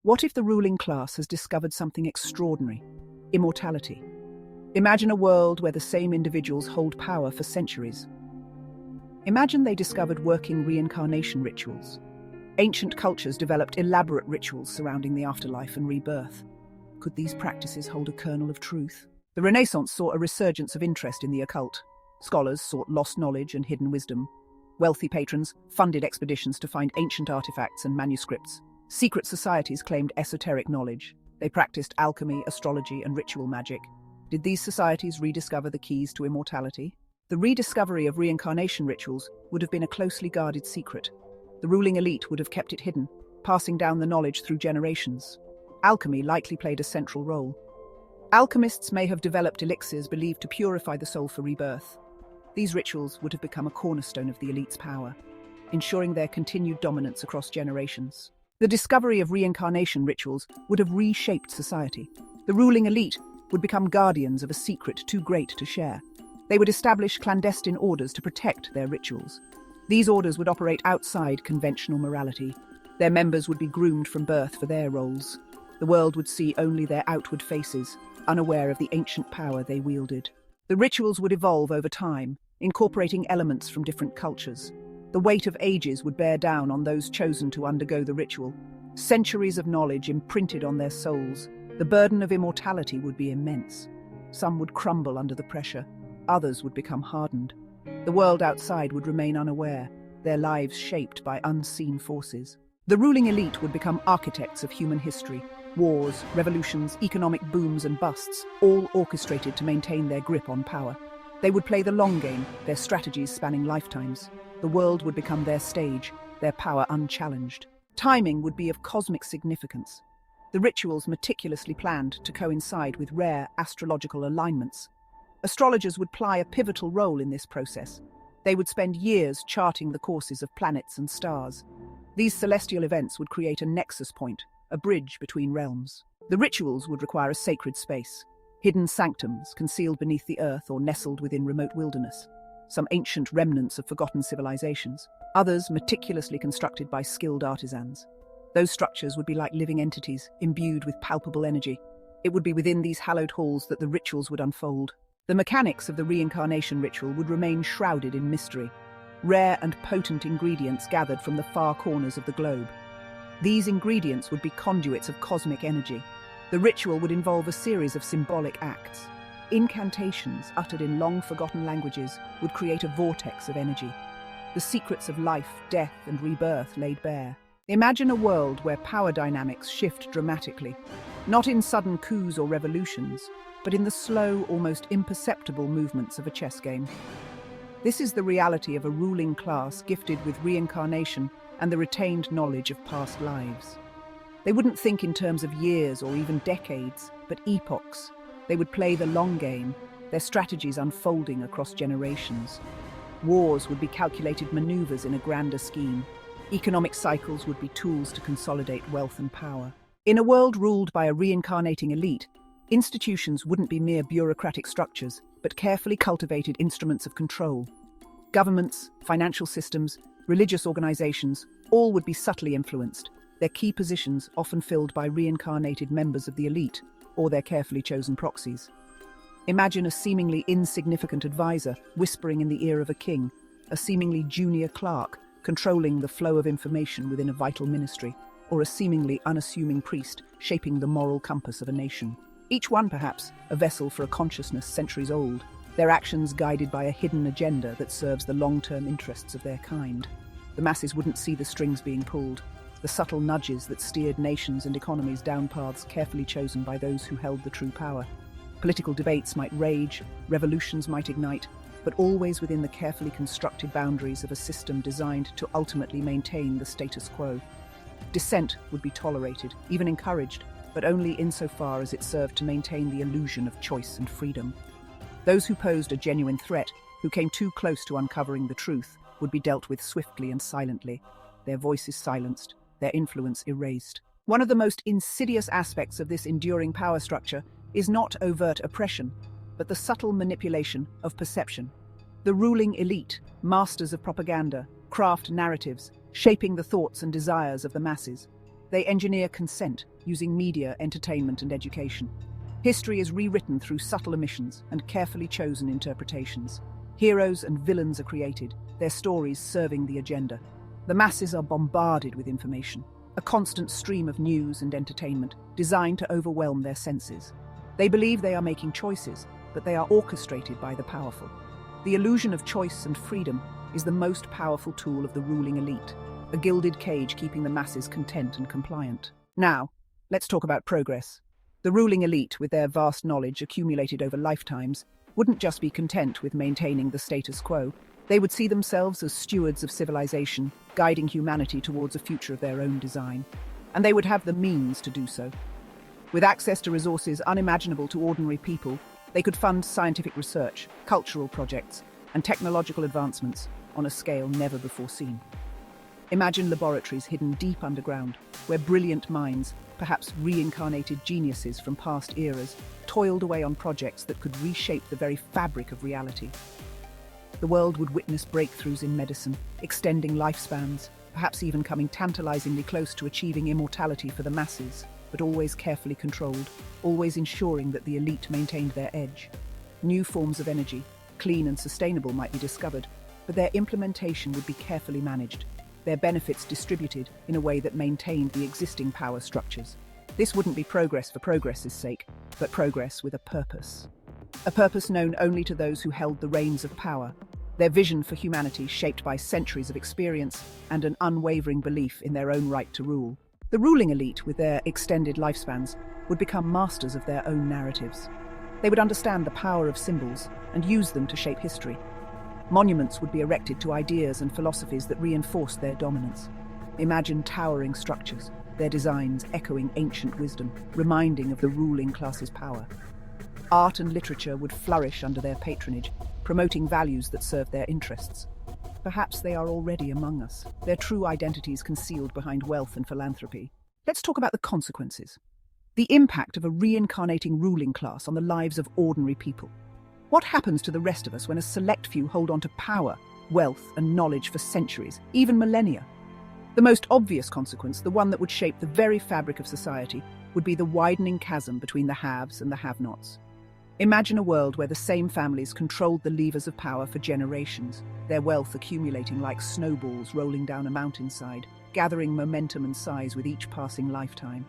What if the ruling class has discovered something extraordinary? Immortality. Imagine a world where the same individuals hold power for centuries. Imagine they discovered working reincarnation rituals. Ancient cultures developed elaborate rituals surrounding the afterlife and rebirth. Could these practices hold a kernel of truth? The Renaissance saw a resurgence of interest in the occult. Scholars sought lost knowledge and hidden wisdom. Wealthy patrons funded expeditions to find ancient artifacts and manuscripts. Secret societies claimed esoteric knowledge. They practiced alchemy, astrology, and ritual magic. Did these societies rediscover the keys to immortality? The rediscovery of reincarnation rituals would have been a closely guarded secret. The ruling elite would have kept it hidden, passing down the knowledge through generations. Alchemy likely played a central role. Alchemists may have developed elixirs believed to purify the soul for rebirth. These rituals would have become a cornerstone of the elite's power, ensuring their continued dominance across generations. The discovery of reincarnation rituals would have reshaped society. The ruling elite would become guardians of a secret too great to share. They would establish clandestine orders to protect their rituals. These orders would operate outside conventional morality. Their members would be groomed from birth for their roles. The world would see only their outward faces, unaware of the ancient power they wielded. The rituals would evolve over time, incorporating elements from different cultures. The weight of ages would bear down on those chosen to undergo the ritual. Centuries of knowledge imprinted on their souls. The burden of immortality would be immense. Some would crumble under the pressure. Others would become hardened. The world outside would remain unaware, their lives shaped by unseen forces. The ruling elite would become architects of human history. Wars, revolutions, economic booms and busts, all orchestrated to maintain their grip on power. They would play the long game, their strategies spanning lifetimes. The world would become their stage, their power unchallenged. Timing would be of cosmic significance. The rituals meticulously planned to coincide with rare astrological alignments. Astrologers would play a pivotal role in this process. They would spend years charting the courses of planets and stars. These celestial events would create a nexus point, a bridge between realms. The rituals would require a sacred space, hidden sanctums concealed beneath the earth or nestled within remote wilderness. Some ancient remnants of forgotten civilizations, others meticulously constructed by skilled artisans. Those structures would be like living entities, imbued with palpable energy. It would be within these hallowed halls that the rituals would unfold. The mechanics of the reincarnation ritual would remain shrouded in mystery, rare and potent ingredients gathered from the far corners of the globe. These ingredients would be conduits of cosmic energy. The ritual would involve a series of symbolic acts. Incantations uttered in long-forgotten languages would create a vortex of energy. The secrets of life, death, and rebirth laid bare. Imagine a world where power dynamics shift dramatically, not in sudden coups or revolutions, but in the slow, almost imperceptible movements of a chess game. This is the reality of a ruling class gifted with reincarnation and the retained knowledge of past lives. They wouldn't think in terms of years or even decades, but epochs. They would play the long game, their strategies unfolding across generations. Wars would be calculated maneuvers in a grander scheme. Economic cycles would be tools to consolidate wealth and power. In a world ruled by a reincarnating elite, institutions wouldn't be mere bureaucratic structures, but carefully cultivated instruments of control. Governments, financial systems, religious organizations, all would be subtly influenced, their key positions often filled by reincarnated members of the elite or their carefully chosen proxies. Imagine a seemingly insignificant advisor whispering in the ear of a king, a seemingly junior clerk controlling the flow of information within a vital ministry, or a seemingly unassuming priest shaping the moral compass of a nation. Each one, perhaps, a vessel for a consciousness centuries old, their actions guided by a hidden agenda that serves the long-term interests of their kind. The masses wouldn't see the strings being pulled, the subtle nudges that steered nations and economies down paths carefully chosen by those who held the true power. Political debates might rage, revolutions might ignite, but always within the carefully constructed boundaries of a system designed to ultimately maintain the status quo. Dissent would be tolerated, even encouraged, but only insofar as it served to maintain the illusion of choice and freedom. Those who posed a genuine threat, who came too close to uncovering the truth, would be dealt with swiftly and silently, their voices silenced, their influence erased. One of the most insidious aspects of this enduring power structure is not overt oppression, but the subtle manipulation of perception. The ruling elite, masters of propaganda, craft narratives, shaping the thoughts and desires of the masses. They engineer consent using media, entertainment, and education. History is rewritten through subtle omissions and carefully chosen interpretations. Heroes and villains are created, their stories serving the agenda. The masses are bombarded with information, a constant stream of news and entertainment designed to overwhelm their senses. They believe they are making choices, but they are orchestrated by the powerful. The illusion of choice and freedom is the most powerful tool of the ruling elite, a gilded cage keeping the masses content and compliant. Now, let's talk about progress. The ruling elite, with their vast knowledge accumulated over lifetimes, wouldn't just be content with maintaining the status quo. They would see themselves as stewards of civilization, guiding humanity towards a future of their own design. And they would have the means to do so. With access to resources unimaginable to ordinary people, they could fund scientific research, cultural projects, and technological advancements on a scale never before seen. Imagine laboratories hidden deep underground, where brilliant minds, perhaps reincarnated geniuses from past eras, toiled away on projects that could reshape the very fabric of reality. The world would witness breakthroughs in medicine, extending lifespans, perhaps even coming tantalizingly close to achieving immortality for the masses, but always carefully controlled, always ensuring that the elite maintained their edge. New forms of energy, clean and sustainable, might be discovered, but their implementation would be carefully managed, their benefits distributed in a way that maintained the existing power structures. This wouldn't be progress for progress's sake, but progress with a purpose. A purpose known only to those who held the reins of power, their vision for humanity shaped by centuries of experience and an unwavering belief in their own right to rule. The ruling elite, with their extended lifespans, would become masters of their own narratives. They would understand the power of symbols and use them to shape history. Monuments would be erected to ideas and philosophies that reinforced their dominance. Imagine towering structures, their designs echoing ancient wisdom, reminding of the ruling class's power. Art and literature would flourish under their patronage, promoting values that serve their interests. Perhaps they are already among us, their true identities concealed behind wealth and philanthropy. Let's talk about the consequences. The impact of a reincarnating ruling class on the lives of ordinary people. What happens to the rest of us when a select few hold on to power, wealth, and knowledge for centuries, even millennia? The most obvious consequence, the one that would shape the very fabric of society, would be the widening chasm between the haves and the have-nots. Imagine a world where the same families controlled the levers of power for generations, their wealth accumulating like snowballs rolling down a mountainside, gathering momentum and size with each passing lifetime.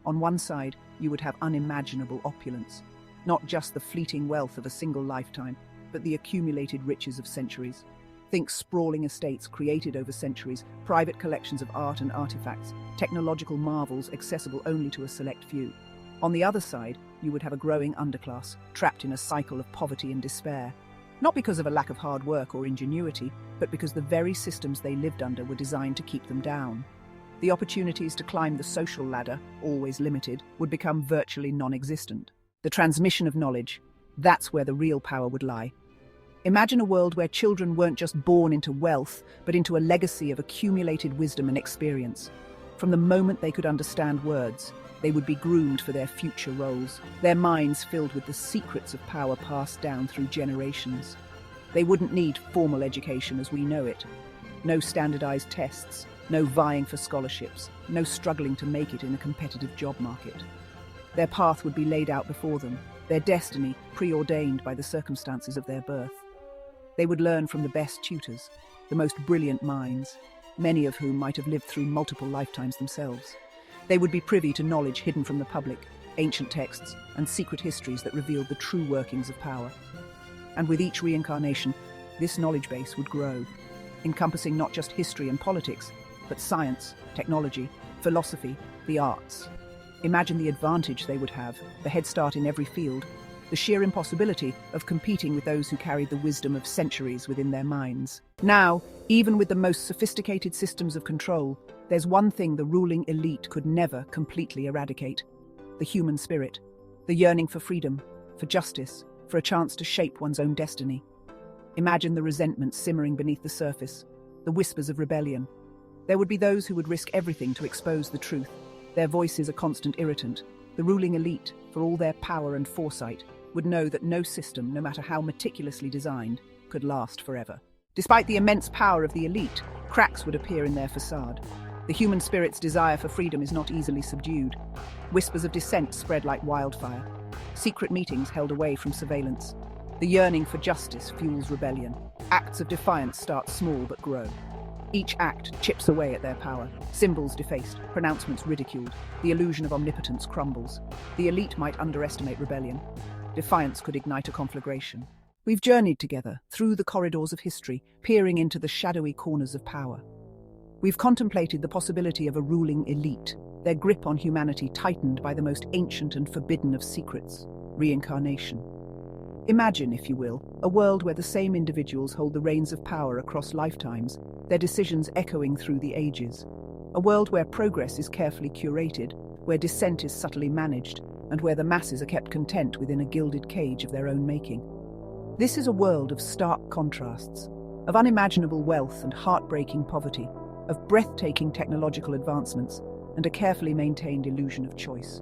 On one side, you would have unimaginable opulence, not just the fleeting wealth of a single lifetime, but the accumulated riches of centuries. Think sprawling estates created over centuries, private collections of art and artifacts, technological marvels accessible only to a select few. On the other side, you would have a growing underclass, trapped in a cycle of poverty and despair. Not because of a lack of hard work or ingenuity, but because the very systems they lived under were designed to keep them down. The opportunities to climb the social ladder, always limited, would become virtually non-existent. The transmission of knowledge, that's where the real power would lie. Imagine a world where children weren't just born into wealth, but into a legacy of accumulated wisdom and experience. From the moment they could understand words, they would be groomed for their future roles, their minds filled with the secrets of power passed down through generations. They wouldn't need formal education as we know it. No standardized tests, no vying for scholarships, no struggling to make it in a competitive job market. Their path would be laid out before them, their destiny preordained by the circumstances of their birth. They would learn from the best tutors, the most brilliant minds, many of whom might have lived through multiple lifetimes themselves. They would be privy to knowledge hidden from the public, ancient texts, and secret histories that revealed the true workings of power. And with each reincarnation, this knowledge base would grow, encompassing not just history and politics, but science, technology, philosophy, the arts. Imagine the advantage they would have, the head start in every field, the sheer impossibility of competing with those who carried the wisdom of centuries within their minds. Now, even with the most sophisticated systems of control, there's one thing the ruling elite could never completely eradicate: the human spirit, the yearning for freedom, for justice, for a chance to shape one's own destiny. Imagine the resentment simmering beneath the surface, the whispers of rebellion. There would be those who would risk everything to expose the truth, their voices a constant irritant. The ruling elite, for all their power and foresight, would know that no system, no matter how meticulously designed, could last forever. Despite the immense power of the elite, cracks would appear in their facade. The human spirit's desire for freedom is not easily subdued. Whispers of dissent spread like wildfire. Secret meetings held away from surveillance. The yearning for justice fuels rebellion. Acts of defiance start small but grow. Each act chips away at their power. Symbols defaced, pronouncements ridiculed. The illusion of omnipotence crumbles. The elite might underestimate rebellion. Defiance could ignite a conflagration. We've journeyed together through the corridors of history, peering into the shadowy corners of power. We've contemplated the possibility of a ruling elite, their grip on humanity tightened by the most ancient and forbidden of secrets, reincarnation. Imagine, if you will, a world where the same individuals hold the reins of power across lifetimes, their decisions echoing through the ages. A world where progress is carefully curated, where dissent is subtly managed, and where the masses are kept content within a gilded cage of their own making. This is a world of stark contrasts, of unimaginable wealth and heartbreaking poverty, of breathtaking technological advancements, and a carefully maintained illusion of choice.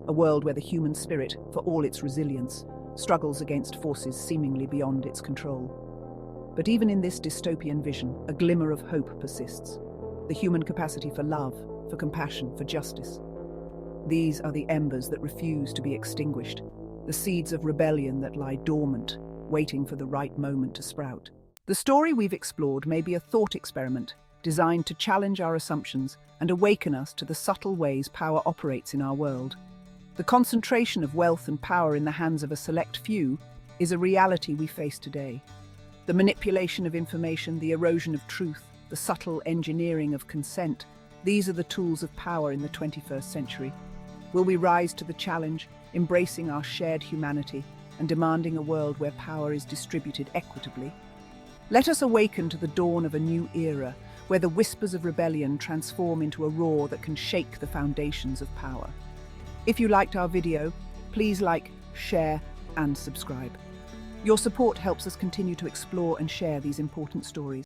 A world where the human spirit, for all its resilience, struggles against forces seemingly beyond its control. But even in this dystopian vision, a glimmer of hope persists. The human capacity for love, for compassion, for justice. These are the embers that refuse to be extinguished, the seeds of rebellion that lie dormant, waiting for the right moment to sprout. The story we've explored may be a thought experiment, designed to challenge our assumptions and awaken us to the subtle ways power operates in our world. The concentration of wealth and power in the hands of a select few is a reality we face today. The manipulation of information, the erosion of truth, the subtle engineering of consent, these are the tools of power in the 21st century. Will we rise to the challenge, embracing our shared humanity and demanding a world where power is distributed equitably? Let us awaken to the dawn of a new era, where the whispers of rebellion transform into a roar that can shake the foundations of power. If you liked our video, please like, share, and subscribe. Your support helps us continue to explore and share these important stories.